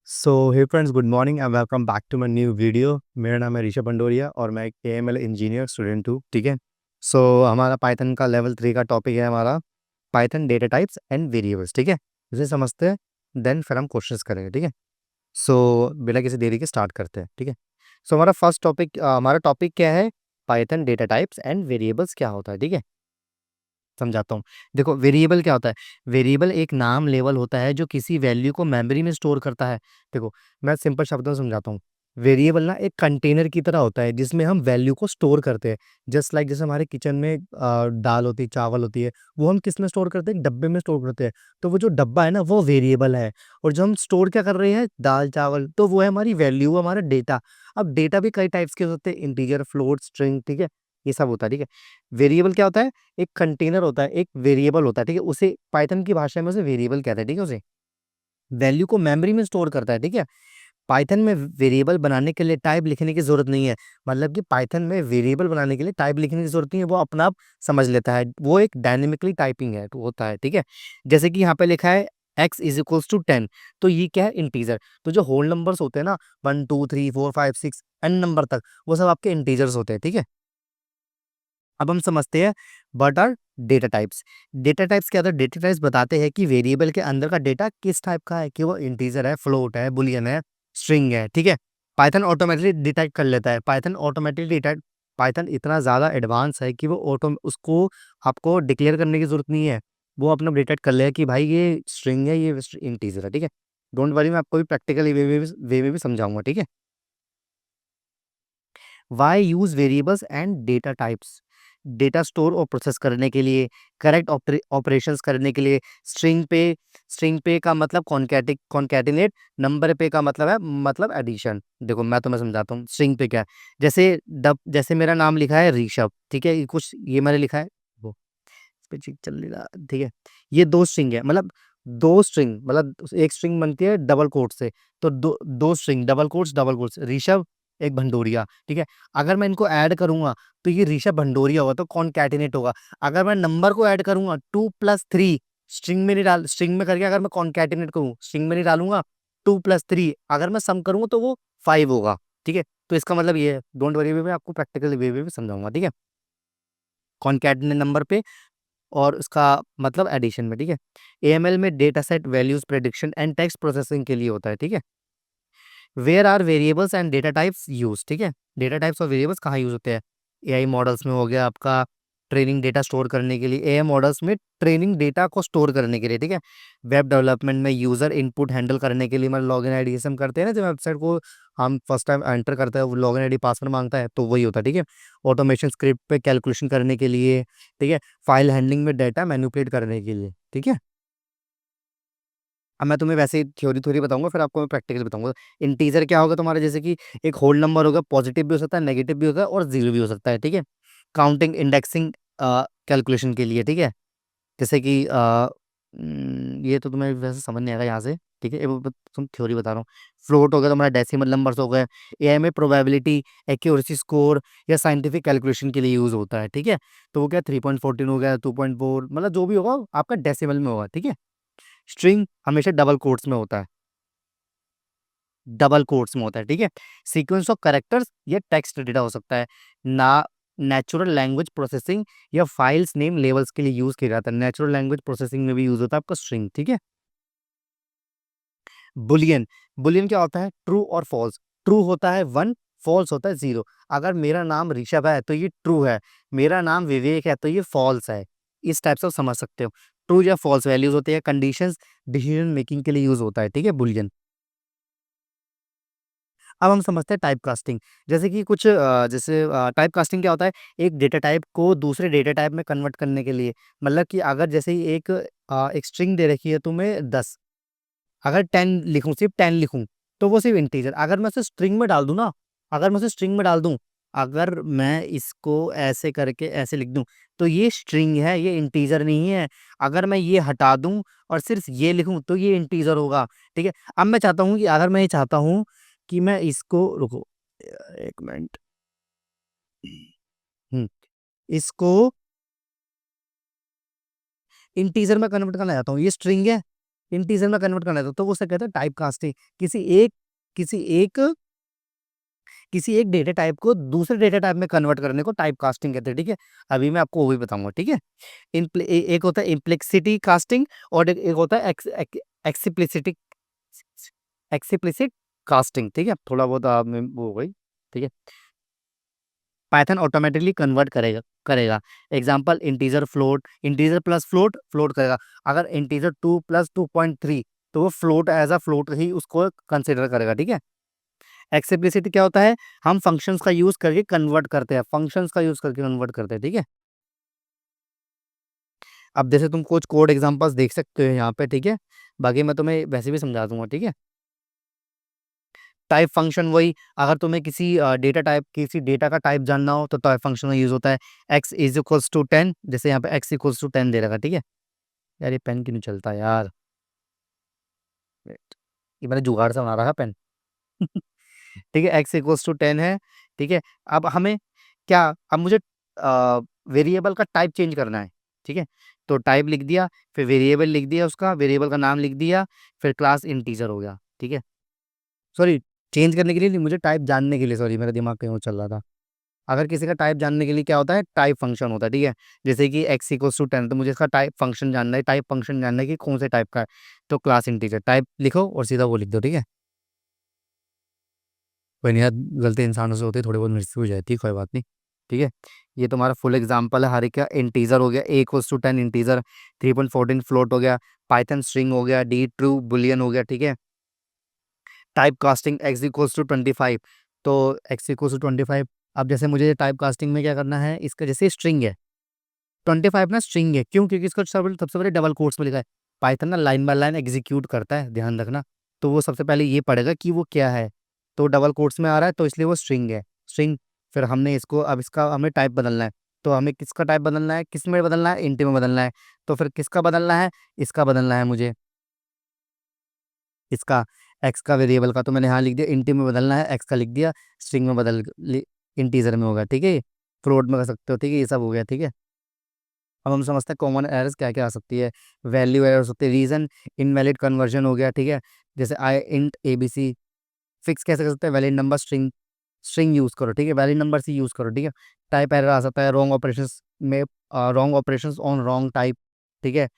Hey friends, good morning and welcome back to my new video. मेरा नाम है ऋषभ पंडोरिया और मैं एक एएमएल इंजीनियर स्टूडेंट हूँ। ठीक है। हमारा पाइथन का लेवल 3 का टॉपिक है हमारा Python data types and variables. ठीक है, इसे समझते हैं, देन फिर हम क्वेश्चंस करेंगे। ठीक है। बिना किसी देरी के स्टार्ट करते हैं। ठीक है। हमारा टॉपिक क्या है? Python data types and variables क्या होता है। ठीक है, समझाता हूँ। देखो, वेरिएबल क्या होता है? वेरिएबल एक नाम लेवल होता है जो किसी वैल्यू को मेमोरी में स्टोर करता है। देखो, मैं सिंपल शब्दों में समझाता हूँ। वेरिएबल ना एक कंटेनर की तरह होता है जिसमें हम वैल्यू को स्टोर करते हैं। जस्ट लाइक जैसे हमारे किचन में दाल होती है, चावल होती है, वो हम किस में स्टोर करते हैं? एक डब्बे में स्टोर करते हैं। तो वो जो डब्बा है ना, वो वेरिएबल है। और जो हम स्टोर क्या कर रहे हैं, दाल चावल, तो वो है हमारी वैल्यू, हमारा डेटा। अब डेटा भी कई टाइप्स के होते हैं, इंटीजर, फ्लोट, स्ट्रिंग। ठीक है, ये सब होता है। ठीक है। वेरिएबल क्या होता है? एक कंटेनर होता है, एक वेरिएबल होता है। ठीक है, उसे पाइथन की भाषा में उसे वेरिएबल कहते हैं। ठीक है, उसे वैल्यू को मेमोरी में स्टोर करता है। ठीक है। पाइथन में वेरिएबल बनाने के लिए टाइप लिखने की जरूरत नहीं है। मतलब कि पाइथन में वेरिएबल बनाने के लिए टाइप लिखने की जरूरत नहीं है, वो अपना आप समझ लेता है। वो एक डायनेमिकली टाइपिंग है, तो होता है। ठीक है। जैसे कि यहाँ पे लिखा है x इज इक्वल्स टू 10, तो ये क्या है? इंटीजर। तो जो होल नंबर्स होते हैं ना, 1 2 3 4 5 6 n नंबर तक, वो सब आपके इंटीजर्स होते हैं। ठीक है। अब हम समझते हैं what are data types. Data types क्या होता है? डेटा टाइप्स बताते हैं कि वेरिएबल के अंदर का डेटा किस टाइप का है, कि वो इंटीजर है, फ्लोट है, बुलियन है, स्ट्रिंग है। ठीक है। पाइथन ऑटोमेटिकली डिटेक्ट कर लेता है। पाइथन इतना ज़्यादा एडवांस है कि वो ऑटो उसको आपको डिक्लेयर करने की जरूरत नहीं है। वो अपना डिटेक्ट कर लेगा कि भाई ये स्ट्रिंग है, ये इंटीजर है। ठीक है। डोंट वरी, मैं आपको भी प्रैक्टिकली वे में भी समझाऊंगा। ठीक है। Why use variables and data types? Data store और प्रोसेस करने के लिए, करेक्ट ऑपरेशंस करने के लिए। स्ट्रिंग पे का मतलब कॉन्कैटिनेट, नंबर पे का मतलब है मतलब एडिशन। देखो, मैं तुम्हें समझाता हूँ स्ट्रिंग पे क्या है। जैसे मेरा नाम लिखा है ऋषभ। ठीक है, ये कुछ ये मैंने लिखा है, वो इस पे चल नहीं रहा। ठीक है, ये दो स्ट्रिंग है, मतलब दो स्ट्रिंग, मतलब एक स्ट्रिंग बनती है डबल कोट से। तो दो दो स्ट्रिंग, डबल कोट्स ऋषभ, एक भंडोरिया। ठीक है। अगर मैं इनको ऐड करूंगा तो ये ऋषभ भंडोरिया होगा, तो कॉन्कैटिनेट होगा। अगर मैं नंबर को ऐड करूंगा 2 + 3, स्ट्रिंग में करके अगर मैं कॉन्कैटिनेट करूँ, स्ट्रिंग में नहीं डालूंगा, 2 + 3 अगर मैं सम करूंगा तो वो 5 होगा। ठीक है। तो इसका मतलब ये है, डोंट वरी, मैं आपको प्रैक्टिकल वे में भी समझाऊंगा। ठीक है, कॉन्कैटिनेट नंबर पे और उसका मतलब एडिशन में। ठीक है। एएमएल में data set values prediction and text processing के लिए होता है। ठीक है। Where are variables and data types use? ठीक है, डेटा टाइप्स और वेरिएबल्स कहाँ यूज होते हैं? एआई मॉडल्स में हो गया आपका, ट्रेनिंग डेटा स्टोर करने के लिए, एआई मॉडल्स में ट्रेनिंग डेटा को स्टोर करने के लिए। ठीक है। वेब डेवलपमेंट में यूजर इनपुट हैंडल करने के लिए, मतलब लॉगिन आईडी हम करते हैं ना, जब वेबसाइट को हम फर्स्ट टाइम एंटर करते हैं, वो लॉगिन आईडी पासवर्ड मांगता है, तो वही होता है। ठीक है। ऑटोमेशन स्क्रिप्ट पे कैलकुलेशन करने के लिए। ठीक है। फाइल हैंडलिंग में डेटा मैनिपुलेट करने के लिए। ठीक है। अब मैं तुम्हें वैसे ही थ्योरी थ्योरी बताऊंगा, फिर आपको मैं प्रैक्टिकल बताऊंगा। इंटीजर क्या होगा तुम्हारा? जैसे कि एक होल नंबर होगा, पॉजिटिव भी हो सकता है, नेगेटिव भी होता है, और जीरो भी हो सकता है। ठीक है। काउंटिंग, इंडेक्सिंग, कैलकुलेशन के लिए। ठीक है। जैसे कि ये तो तुम्हें वैसे समझ नहीं आएगा यहाँ से। ठीक है, तुम थ्योरी बता रहा हूँ। फ्लोट हो गया तुम्हारा, डेसिमल नंबर्स हो गए। एआई में प्रोबेबिलिटी, एक्यूरेसी स्कोर या साइंटिफिक कैलकुलेशन के लिए यूज होता है। ठीक है। तो वो क्या, 3.14 हो गया, 2.4, मतलब जो भी होगा आपका डेसिमल में होगा। ठीक है। स्ट्रिंग हमेशा डबल कोट्स में होता है, डबल कोट्स में होता है। ठीक है। सीक्वेंस ऑफ कैरेक्टर्स या टेक्स्ट डेटा हो सकता है ना। नेचुरल लैंग्वेज प्रोसेसिंग या फाइल्स नेम लेवल्स के लिए यूज किया जाता है। नेचुरल लैंग्वेज प्रोसेसिंग में भी यूज होता है आपका स्ट्रिंग। ठीक है। बुलियन, बुलियन क्या होता है? ट्रू और फॉल्स। ट्रू होता है 1, फॉल्स होता है 0। अगर मेरा नाम ऋषभ है तो ये ट्रू है, मेरा नाम विवेक है तो ये फॉल्स है। इस टाइप से आप समझ सकते हो। ट्रू या फॉल्स वैल्यूज होती है, कंडीशंस डिसीजन मेकिंग के लिए यूज होता है। ठीक है, बुलियन। अब हम समझते हैं टाइप कास्टिंग। जैसे कि जैसे टाइप कास्टिंग क्या होता है? एक डेटा टाइप को दूसरे डेटा टाइप में कन्वर्ट करने के लिए। मतलब कि अगर जैसे ही एक स्ट्रिंग दे रखी है तुम्हें 10, अगर 10 लिखूं, सिर्फ 10 लिखूं, तो वो सिर्फ इंटीजर। अगर मैं उसे स्ट्रिंग में डाल दूं ना, अगर मैं उसे स्ट्रिंग में डाल दूं, अगर मैं इसको ऐसे करके ऐसे लिख दूं, तो ये स्ट्रिंग है, ये इंटीजर नहीं है। अगर मैं ये हटा दूं और सिर्फ ये लिखूं, तो ये इंटीजर होगा। ठीक है। अब मैं चाहता हूं कि अगर मैं ये चाहता हूं कि मैं इसको, रुको 1 मिनट, हम्म, इसको इंटीजर में कन्वर्ट करना चाहता हूँ, ये स्ट्रिंग है, इंटीजर में कन्वर्ट करना है तो उसे कहते हैं टाइप कास्टिंग। किसी एक किसी एक डेटा टाइप को दूसरे डेटा टाइप में कन्वर्ट करने को टाइप कास्टिंग कहते हैं, ठीक है। अभी मैं आपको वो भी बताऊंगा, ठीक है। एक होता है इम्प्लेक्सिटी कास्टिंग और एक होता है एक्सप्लिसिटी एक्सप्लिसिट कास्टिंग, ठीक है। थोड़ा बहुत आप में वो हो गई, ठीक है। पाइथन ऑटोमेटिकली कन्वर्ट करेगा करेगा example integer float, integer plus float float करेगा। अगर इंटीजर 2 + 2.3 तो वो फ्लोट एज अ फ्लोट ही उसको कंसिडर करेगा, ठीक है। एक्सप्लिसिट क्या होता है, हम फंक्शंस का यूज करके कन्वर्ट करते हैं, फंक्शंस का यूज करके कन्वर्ट करते हैं, ठीक है। अब जैसे तुम कुछ कोड एग्जांपल्स देख सकते हो यहाँ पे, ठीक है। बाकी मैं तुम्हें वैसे भी समझा दूंगा, ठीक है। टाइप फंक्शन वही, अगर तुम्हें किसी डेटा का टाइप जानना हो तो टाइप फंक्शन में यूज होता है। x=10, जैसे यहाँ पे x=10 दे रखा, ठीक है। यार ये पेन क्यों नहीं चलता यार, Wait, ये मैंने जुगाड़ से बना रखा पेन। ठीक है, x=10 है, ठीक है। अब हमें क्या, अब मुझे वेरिएबल का टाइप चेंज करना है, ठीक है। तो टाइप लिख दिया, फिर वेरिएबल लिख दिया, उसका वेरिएबल का नाम लिख दिया, फिर क्लास इंटीजर हो गया, ठीक है। सॉरी, चेंज करने के लिए नहीं, मुझे टाइप जानने के लिए, सॉरी मेरा दिमाग कहीं और चल रहा था। अगर किसी का टाइप जानने के लिए क्या होता है, टाइप फंक्शन होता है, ठीक है। जैसे कि x=10 तो मुझे इसका टाइप फंक्शन जानना है, टाइप फंक्शन जानना है कि कौन से टाइप का है। तो क्लास इंटीजर टाइप लिखो और सीधा वो लिख दो, ठीक है। कोई नहीं यार, गलती इंसानों से होती है, थोड़ी बहुत मिस्टेक हो जाती है, कोई बात नहीं, ठीक है। ये तुम्हारा फुल एग्जाम्पल है, हर एक का इंटीजर हो गया, a=10 इंटीजर, 3.14 फ्लोट हो गया, पाइथन स्ट्रिंग हो गया, डी ट्रू बुलियन हो गया, ठीक है। टाइप कास्टिंग x=25, तो x=25। अब जैसे मुझे टाइप कास्टिंग में क्या करना है, इसका जैसे स्ट्रिंग है 25 ना, स्ट्रिंग है क्यों, क्योंकि इसको सबसे पहले डबल कोट्स में लिखा है। पाइथन ना लाइन बाय लाइन एग्जीक्यूट करता है, ध्यान रखना। तो वो सबसे पहले ये पढ़ेगा कि वो क्या है, तो डबल कोट्स में आ रहा है तो इसलिए वो स्ट्रिंग है, स्ट्रिंग। फिर हमने इसको, अब इसका हमें टाइप बदलना है, तो हमें किसका टाइप बदलना है, किस में बदलना है, इंट में बदलना है। तो फिर किसका बदलना है, इसका बदलना है मुझे, इसका एक्स का वेरिएबल का, तो मैंने यहाँ लिख दिया इंट में बदलना है, एक्स का लिख दिया, स्ट्रिंग में इंटीजर में होगा, ठीक है। फ्लोट में कर सकते हो, ठीक है, ये सब हो गया, ठीक है। अब हम समझते हैं कॉमन एरर्स क्या क्या आ सकती है। वैल्यू एरर हो सकती है, रीजन इनवैलिड कन्वर्जन हो गया, ठीक है। जैसे आई इंट ABC, फिक्स कैसे कर सकते हैं, valid number string, string use करो, ठीक है, वैलिड नंबर से यूज करो, ठीक है। टाइप एरर आ सकता है, रॉन्ग ऑपरेशंस में, wrong operations on wrong type, ठीक है।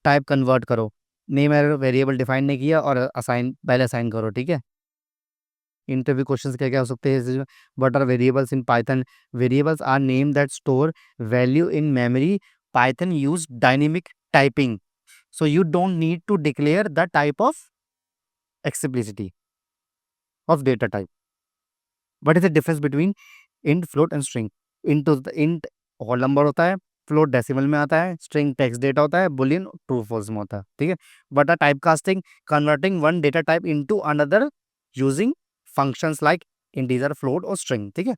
टाइप कन्वर्ट करो, नेम एरर, वेरिएबल डिफाइन नहीं किया और असाइन पहले असाइन करो, ठीक है। इंटरव्यू क्वेश्चंस क्या क्या हो सकते हैं, what are variables in Python, variables are name that store value in memory, Python use dynamic typing, so you don't need to declare the type of explicitity of data type. What is the difference between int, float and string? int whole number होता है, float decimal में आता है, string text data होता है, Boolean true false में होता है, ठीक है। But a type casting converting one data type into another using functions like integer, float और स्ट्रिंग, ठीक है।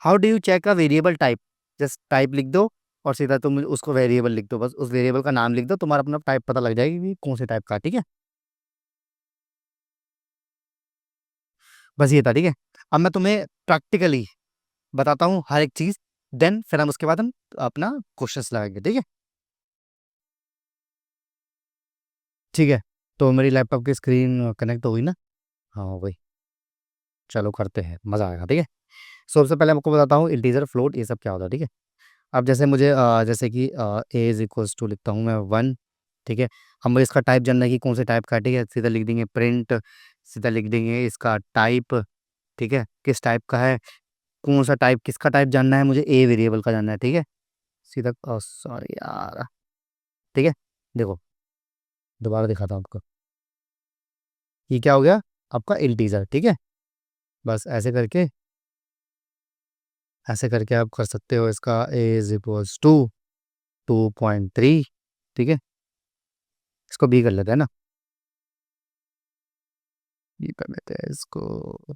How do you check a variable type, just type लिख दो और सीधा तुम उसको वेरिएबल लिख दो, बस उस वेरिएबल का नाम लिख दो, तुम्हारा अपना टाइप पता लग जाएगी कि कौन से टाइप का, ठीक है। बस ये था, ठीक है। अब मैं तुम्हें प्रैक्टिकली बताता हूँ हर एक चीज, देन फिर हम उसके बाद हम अपना क्वेश्चंस लगाएंगे, ठीक है। ठीक है, तो मेरी लैपटॉप की स्क्रीन कनेक्ट हो गई ना, हाँ हो गई। चलो करते हैं, मजा आएगा, ठीक है। सबसे पहले आपको बताता हूँ इंटीजर, फ्लोट, ये सब क्या होता है, ठीक है। अब जैसे मुझे जैसे कि a=2 लिखता हूँ मैं 1, ठीक है। अब मुझे इसका टाइप जानना है कि कौन से टाइप का है, ठीक है। सीधा लिख देंगे प्रिंट, सीधा लिख देंगे इसका टाइप, ठीक है, किस टाइप का है, कौन सा टाइप, किसका टाइप जानना है मुझे, ए वेरिएबल का जानना है, ठीक है। सीधा, सॉरी यार, ठीक है। देखो, दोबारा दिखाता हूँ आपको, ये क्या हो गया आपका इंटीजर, ठीक है। बस ऐसे करके आप कर सकते हो, इसका a=2 2.3, ठीक है। इसको बी कर लेते हैं ना, ये कर लेते हैं इसको।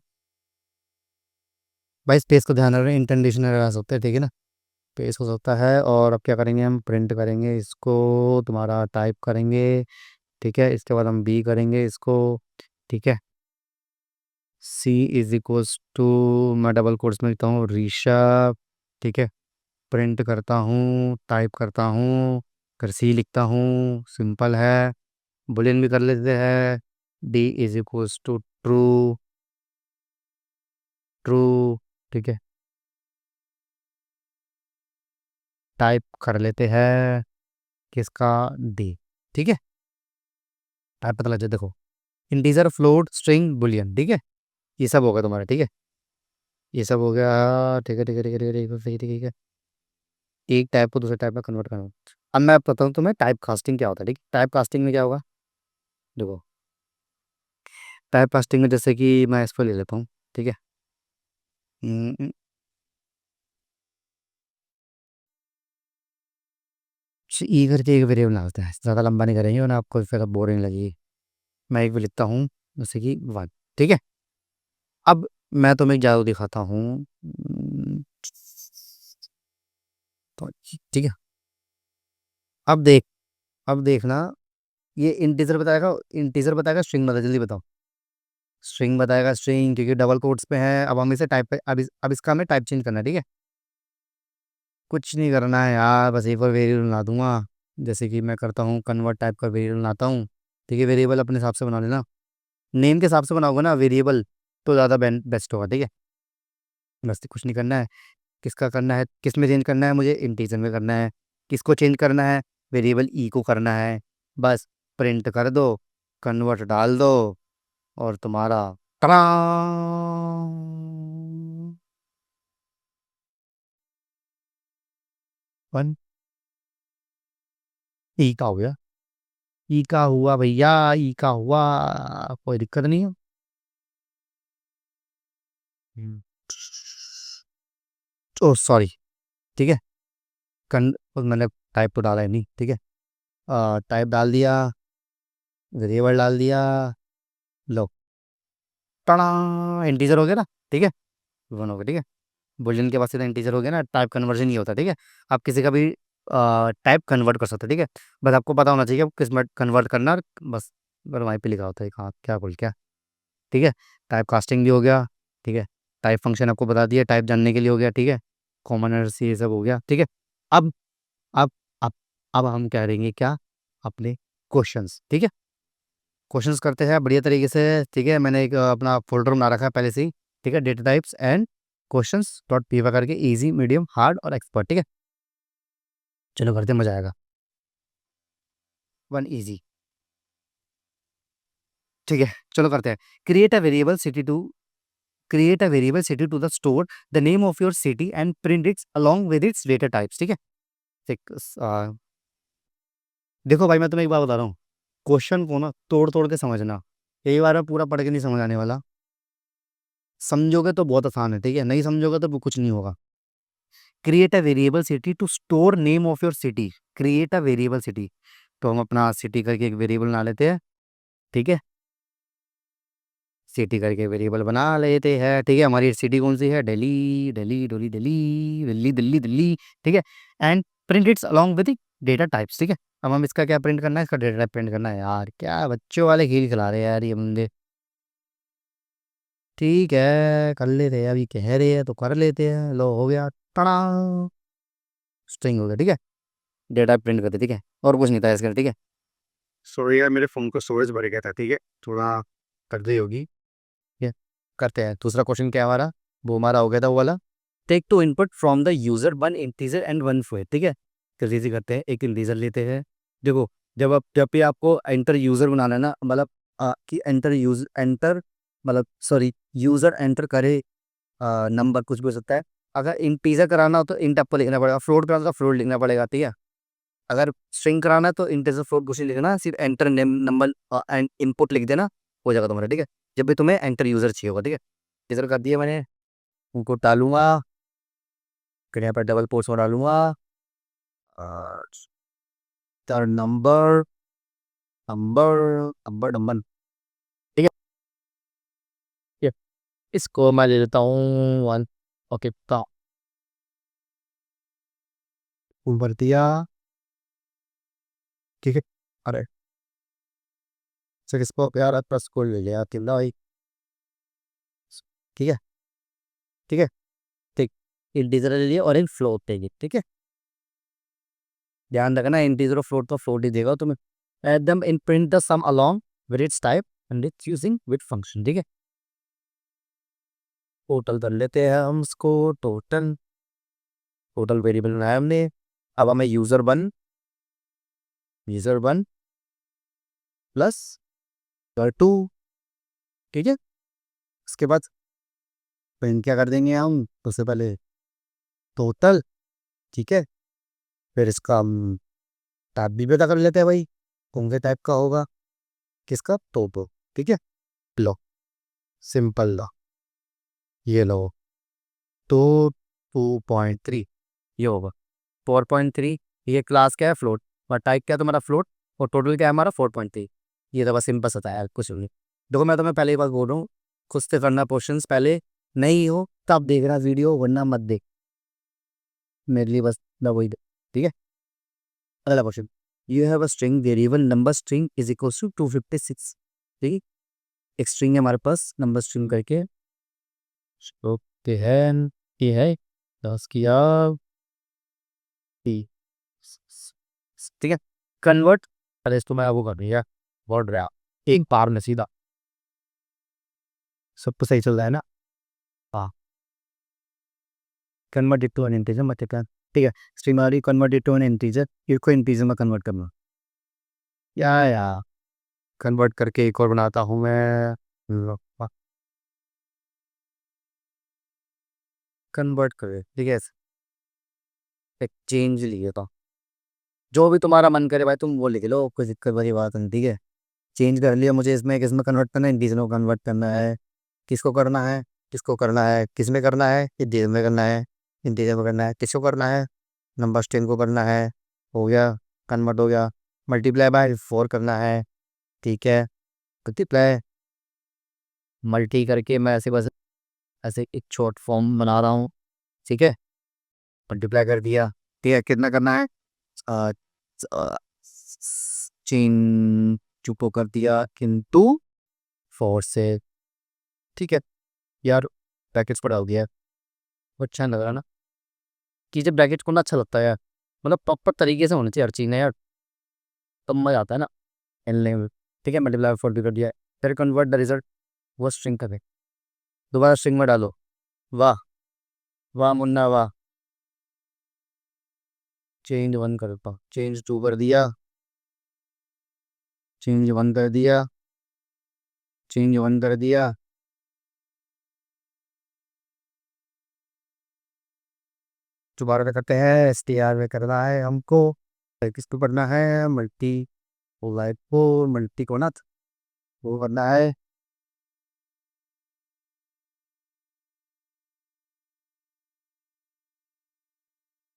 भाई स्पेस को ध्यान रखें, इंटेंडेशन एरर आ सकते हैं, ठीक है ना। स्पेस हो सकता है, और अब क्या करेंगे, हम प्रिंट करेंगे इसको, तुम्हारा टाइप करेंगे, ठीक है। इसके बाद हम बी करेंगे इसको, ठीक है। c=, मैं डबल कोट्स में लिखता हूँ ऋषभ, ठीक है। प्रिंट करता हूँ, टाइप करता हूँ, फिर सी लिखता हूँ, सिंपल है। बुलियन भी कर लेते हैं। D is equals to true, true, ठीक है। टाइप कर लेते हैं किसका, डी, ठीक है। टाइप पता लग जाए, देखो इंटीजर, फ्लोट, स्ट्रिंग, बुलियन, ठीक है। ये सब हो गया तुम्हारा, ठीक है। ये सब हो गया, ठीक है ठीक है ठीक है ठीक है ठीक है ठीक है ठीक है। एक टाइप को दूसरे टाइप में कन्वर्ट करना। अब मैं बताता हूँ तुम्हें टाइप कास्टिंग क्या होता है, ठीक है। टाइप कास्टिंग में क्या होगा, देखो। टाइप कास्टिंग में जैसे कि मैं इसको ले लेता हूँ, ठीक है। हम्म, ई करके एक वेरिएबल डालते हैं, ज़्यादा लंबा नहीं करेंगे वरना आपको फिर बोरिंग लगेगी। मैं एक भी लिखता हूँ, जैसे कि वन, ठीक है। अब मैं तुम्हें एक जादू दिखाता हूँ। तो ठीक है। अब देख, अब देखना, ये इंटीजर बताएगा, इंटीजर बताएगा, स्ट्रिंग बता, जल्दी बताओ। स्ट्रिंग बताएगा, स्ट्रिंग, क्योंकि डबल कोट्स पे है। अब हम इसे टाइप पे, अब इसका हमें टाइप चेंज करना है, ठीक है। कुछ नहीं करना है यार, बस एक और वेरिएबल बना दूंगा। जैसे कि मैं करता हूँ, कन्वर्ट टाइप का वेरिएबल बनाता हूँ, ठीक है। वेरिएबल अपने हिसाब से बना लेना, नेम के हिसाब से बनाओगे ना वेरिएबल, तो ज़्यादा बेस्ट होगा, ठीक है। बस कुछ नहीं करना है। किसका करना है, किस में चेंज करना है, मुझे इंटीजर में करना है। किसको चेंज करना है, वेरिएबल ई को करना है। बस प्रिंट कर दो, कन्वर्ट डाल दो, और तुम्हारा टड़ा, वन, ई का हो गया। ई का हुआ भैया, ई का हुआ, कोई दिक्कत नहीं है। हम्म। ओ सॉरी, ठीक है। कन मैंने टाइप तो डाला है नहीं, ठीक है। टाइप डाल दिया, वेरिएबल डाल दिया, लो, टड़ा, इंटीजर हो गया ना, ठीक है। वन हो गया, ठीक है। बुलियन के पास सीधा इंटीजर हो गया ना, टाइप कन्वर्जन नहीं होता, ठीक है। आप किसी का भी टाइप कन्वर्ट कर सकते हो, ठीक है। बस आपको पता होना चाहिए किस में कन्वर्ट करना है, बस। अगर वहीं पे लिखा होता है कहाँ क्या बोल क्या, ठीक है। टाइप कास्टिंग भी हो गया, ठीक है। टाइप फंक्शन आपको बता दिया, टाइप जानने के लिए हो गया, ठीक है। कॉमन एरर ये सब हो गया, ठीक है। अब अब अब अब हम कह रहेंगे क्या, अपने क्वेश्चंस, ठीक है। क्वेश्चंस करते हैं बढ़िया तरीके से, ठीक है। मैंने एक अपना फोल्डर बना रखा है पहले से ही, ठीक है। Data types and questions dot P करके, इजी, मीडियम, हार्ड और एक्सपर्ट, ठीक है। चलो करते हैं, मजा आएगा। वन इजी, ठीक है। चलो करते हैं। Create a variable city to create a variable city to the store the name of your city and print its along with its data types, ठीक है। देख, देखो भाई, मैं तुम्हें एक बात बता रहा हूँ, क्वेश्चन को ना तोड़ तोड़ के समझना। एक बार में पूरा पढ़ के नहीं समझ आने वाला। समझोगे तो बहुत आसान है, ठीक है। नहीं समझोगे तो कुछ नहीं होगा। Create a variable city to store name of your city, create a variable city. तो हम अपना सिटी करके एक वेरिएबल बना लेते हैं, ठीक है। सिटी करके वेरिएबल बना लेते हैं, ठीक है। हमारी सिटी कौन सी है, दिल्ली, दिल्ली, दिल्ली, दिल्ली, दिल्ली, दिल्ली, दिल्ली, ठीक है। And print it's along with data types, ठीक है। अब हम इसका क्या प्रिंट करना है, इसका डेटा टाइप प्रिंट करना है। यार क्या बच्चों वाले खेल खिला रहे हैं यार ये बंदे। ठीक है, कर लेते हैं, अभी कह रहे हैं तो कर लेते हैं। लो हो गया, टड़ा, स्ट्रिंग हो गया, ठीक है। डेटा प्रिंट करते, ठीक है। और कुछ नहीं था इसका, ठीक है। सॉरी यार, मेरे फ़ोन को स्टोरेज भर गया था, ठीक है। थोड़ा कर दी होगी, ठीक है। करते हैं दूसरा क्वेश्चन, क्या हमारा, वो हमारा हो गया था वो वाला। Take to input from the user, one integer and one float, ठीक है। जल्दी से करते हैं, एक इंटीजर लेते हैं। देखो, जब भी आपको एंटर यूजर बनाना है ना, मतलब कि एंटर, मतलब सॉरी, यूजर एंटर करे नंबर कुछ भी हो सकता है। अगर इंटीजर कराना हो तो इंट आपको लिखना पड़ेगा, फ्लोट कराना तो फ्लोट लिखना पड़ेगा, ठीक है। अगर स्ट्रिंग कराना है तो इंटीजर फ्लोट कुछ नहीं लिखना, सिर्फ enter name number and input लिख देना, हो जाएगा तुम्हारा, ठीक है। जब भी तुम्हें एंटर यूजर चाहिए होगा, ठीक है। इंटीजर कर दिया मैंने, उनको डालूंगा, फिर यहाँ पर डबल पोस्ट में डालूंगा, नंबर, नंबर, नंबर, नंबर, ठीक है। ये इसको मैं ले लेता हूँ वन, ओके। तो भर दिया, ठीक है। अरे सर, इसको यार प्लस को ले लिया, भाई, ठीक है, ठीक है। ठीक, इंटीजर ले लिया और एक फ्लोट ले लिया, ठीक है। ध्यान रखना, इंटीजर और फ्लोट तो फ्लोट ही देगा तुम्हें। Add them in print the sum along with its type and its using with function. ठीक है, टोटल कर लेते हैं हम इसको। टोटल टोटल वेरिएबल बनाया हमने। अब हमें यूजर वन प्लस यूजर 2। ठीक है, उसके बाद प्रिंट क्या कर देंगे हम, सबसे पहले टोटल। ठीक है, फिर इसका हम टाइप भी पता कर लेते हैं भाई, कौन से टाइप का होगा, किसका, टोटल। ठीक है, लो सिंपल लो, ये लो तो 2.3 ये होगा। 4.3 ये क्लास क्या है, फ्लोट, और टाइप क्या है तुम्हारा, फ्लोट, और टोटल क्या है हमारा 4.3। ये तो बस सिंपल सा था यार, कुछ नहीं। देखो मैं तुम्हें पहले ही बात बोल रहा हूँ, खुद से करना क्वेश्चंस, पहले नहीं हो तब देख रहा वीडियो, वरना मत देख, मेरे लिए बस ना वही दे। ठीक है, अगला question, you have a string variable number string is equals to 256। ठीक है, एक स्ट्रिंग है हमारे पास नंबर स्ट्रिंग करके, ओके है, ये है 10 किया टी। ठीक है, कन्वर्ट, अरे इसको मैं वो कर दिया, बढ़ रहा एक बार में सीधा, सब कुछ सही चल रहा है ना। हाँ, convert it to an integer मतलब, ठीक है, स्ट्रिंग हमारी convert it to an integer, इसको इंटीजर में कन्वर्ट करना। या कन्वर्ट करके एक और बनाता हूँ मैं, कन्वर्ट करे। ठीक है, एक चेंज लिए तो जो भी तुम्हारा मन करे भाई तुम वो लिख लो, कोई दिक्कत वाली बात नहीं। ठीक है, चेंज कर लिया, मुझे इसमें किस में कन्वर्ट करना है, इंटीजर में कन्वर्ट करना है। किसको करना है, किसको करना है, किस में करना है, इंटीजर में करना है, इंटीजर में करना है, किसको करना है, नंबर स्ट्रिंग को करना है। हो गया, कन्वर्ट हो गया। मल्टीप्लाई बाय 4 करना है। ठीक है, मल्टीप्लाई, मल्टी करके मैं ऐसे बस ऐसे एक शॉर्ट फॉर्म बना रहा हूँ। ठीक है, मल्टीप्लाई कर दिया। ठीक है, कितना करना है, चेन चुपो कर दिया किंतु 4 से। ठीक है यार, ब्रैकेट्स पर डाल दिया, वो अच्छा नहीं लग रहा ना, कि जब ब्रैकेट खोलना अच्छा लगता है यार, मतलब प्रॉपर तरीके से होना चाहिए हर चीज़ ना यार, तब मजा आता है ना खेलने में। ठीक है, मल्टीप्लाई 4 भी कर दिया है। फिर कन्वर्ट द रिजल्ट, वो स्ट्रिंग कर दे, दोबारा स्ट्रिंग में डालो। वाह, वाह मुन्ना वाह। चेंज 1 करता हूँ, चेंज 2 कर दिया, चेंज 1 कर दिया, चेंज 1 कर दिया। दोबारा क्या करते हैं, एस टी आर में करना है हमको, किस पे करना है, मल्टी लाइट को, मल्टी को ना वो करना है।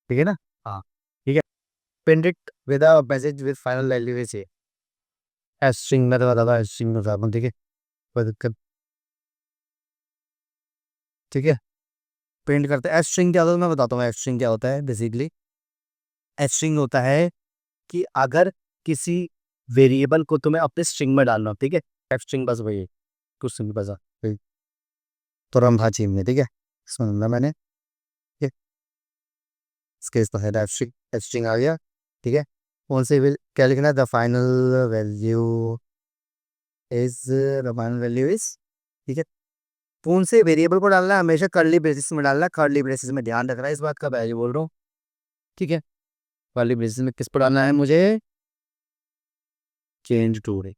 ठीक है ना, हाँ ठीक है, print it with a message with final value से, एस स्ट्रिंग में तो बताता, एस स्ट्रिंग में बताता हूँ। ठीक है, कोई दिक्कत। ठीक है, प्रिंट करते हैं एस स्ट्रिंग क्या होता है, मैं बताता हूँ एस स्ट्रिंग क्या होता है। बेसिकली एस स्ट्रिंग होता है कि अगर किसी वेरिएबल को तुम्हें अपने स्ट्रिंग में डालना हो, ठीक है, एफ स्ट्रिंग बस वही है, कुछ सिंपल बसा तो रंभा चीम में। ठीक है, सुनना मैंने, ठीक है, इसके इस है एफ स्ट्रिंग, एफ स्ट्रिंग आ गया। ठीक है, कौन से क्या लिखना है, the final value is, the final value is. ठीक है, कौन से वेरिएबल को डालना है, हमेशा कर्ली ब्रेसिस में डालना है, कर्ली ब्रेसिस में ध्यान रखना है इस बात का, पहले बोल रहा हूँ। ठीक है, कर्ली ब्रेसिस में किस पर डालना है मुझे, चेंज टू रे।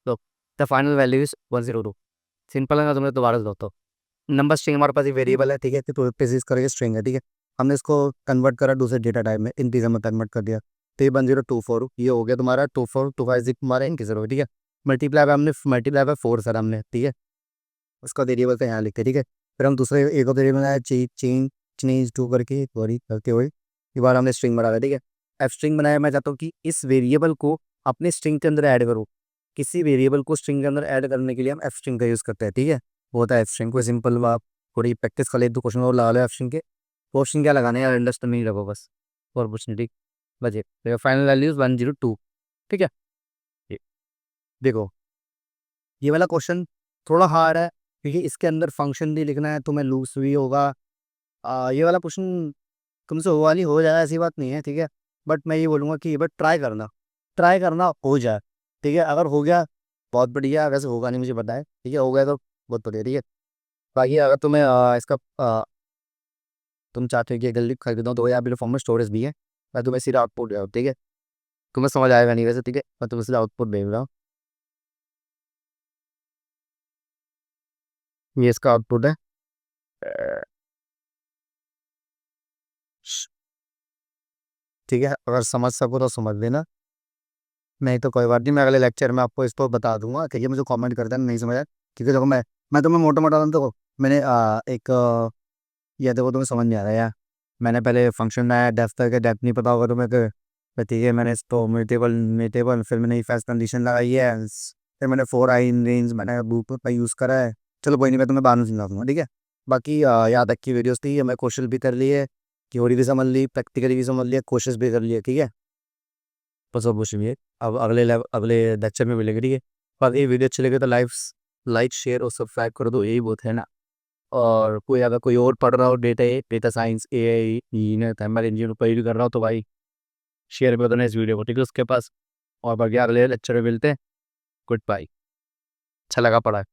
तो the final value is 102। Simple है ना, तुमने दोबारा से दोस्तों, नंबर स्ट्रिंग हमारे पास एक वेरिएबल है। ठीक है, तो प्रेसिस करके स्ट्रिंग है। ठीक है, हमने इसको कन्वर्ट करा दूसरे डेटा टाइप में, इंटीजर में कन्वर्ट कर दिया, तो ये 1024 ये हो गया तुम्हारा 2425 तुम्हारा इंटीजर हो गया। ठीक है, मल्टीप्लाई बाय हमने मल्टीप्लाई बाय 4 सर हमने। ठीक है, उसका वेरिएबल का यहाँ लिखते हैं। ठीक है, फिर हम दूसरे एक और वेरिएबल बनाया, चेंज चेंज टू करके वही करते हुए ये बार हमने स्ट्रिंग बना दिया। ठीक है, एफ स्ट्रिंग बनाया, मैं चाहता हूँ कि इस वेरिएबल को अपने स्ट्रिंग के अंदर ऐड करो। किसी वेरिएबल को स्ट्रिंग के अंदर ऐड करने के लिए हम एफ स्ट्रिंग का यूज़ करते हैं। ठीक है, वो होता है एफ स्ट्रिंग, कोई सिंपल आप थोड़ी प्रैक्टिस कर ले, तो क्वेश्चन और लगा लो एफ स्ट्रिंग के। क्वेश्चन क्या लगाने यार, अंडरस्टैंडिंग रखो बस, और कुछ नहीं। ठीक, बजे फाइनल वैल्यूज 102। ठीक है, ये देखो ये वाला क्वेश्चन थोड़ा हार्ड है क्योंकि इसके अंदर फंक्शन भी लिखना है, तुम्हें लूप्स भी होगा। ये वाला क्वेश्चन तुमसे होगा नहीं, हो जाए ऐसी बात नहीं है, ठीक है। बट मैं ये बोलूँगा कि बट ट्राई करना हो जाए, ठीक है। अगर हो गया बहुत बढ़िया, वैसे होगा नहीं मुझे पता है, ठीक है। हो गया तो बहुत बढ़िया, ठीक है। बाकी अगर तुम्हें तुम चाहते हो कि जल्दी खरीद दो तो यार मेरे फोन में स्टोरेज भी है, मैं तुम्हें सीधा आउटपुट दे रहा हूँ, ठीक है। तुम्हें समझ आएगा नहीं वैसे, ठीक है, मैं तुम्हें सीधा आउटपुट भेज रहा हूँ। ये इसका आउटपुट है। अ, ठीक है, अगर समझ सको तो समझ लेना, नहीं तो कोई बात नहीं, मैं अगले लेक्चर में आपको इसको बता दूंगा, ठीक है। मुझे कमेंट कर देना नहीं समझा, क्योंकि देखो मैं तुम्हें मोटा मोटा देखो, मैंने ये देखो तुम्हें समझ नहीं आ रहा है यार। मैंने पहले फंक्शन बनाया डेफ करके, डेफ नहीं पता होगा तुम्हें तो ठीक है। मैंने इसको म्यूटेबल म्यूटेबल फिर मैंने इफ एल्स कंडीशन लगाई है, फिर मैंने फोर आई इन रेंज मैंने ब्लूटूथ पर यूज़ करा है। चलो कोई नहीं, मैं तुम्हें बाद में समझा दूंगा, ठीक है। बाकी याद तक की वीडियोस थी, मैं क्वेश्चन भी कर लिए, थ्योरी भी समझ ली, प्रैक्टिकली भी समझ लिया, कोशिश भी कर लिए, ठीक है। बस अब कुछ नहीं है, अब अगले लेक्चर में मिलेंगे, ठीक है। बाकी वीडियो अच्छी लगे तो लाइक शेयर और सब्सक्राइब कर दो, यही बहुत है ना। और कोई अगर कोई और पढ़ रहा हो data science AI ML engineer पर कर रहा हो तो भाई शेयर कर देना इस वीडियो को, ठीक है उसके पास। और बाकी अगले लेक्चर में मिलते हैं। Goodbye. अच्छा लगा पढ़ा।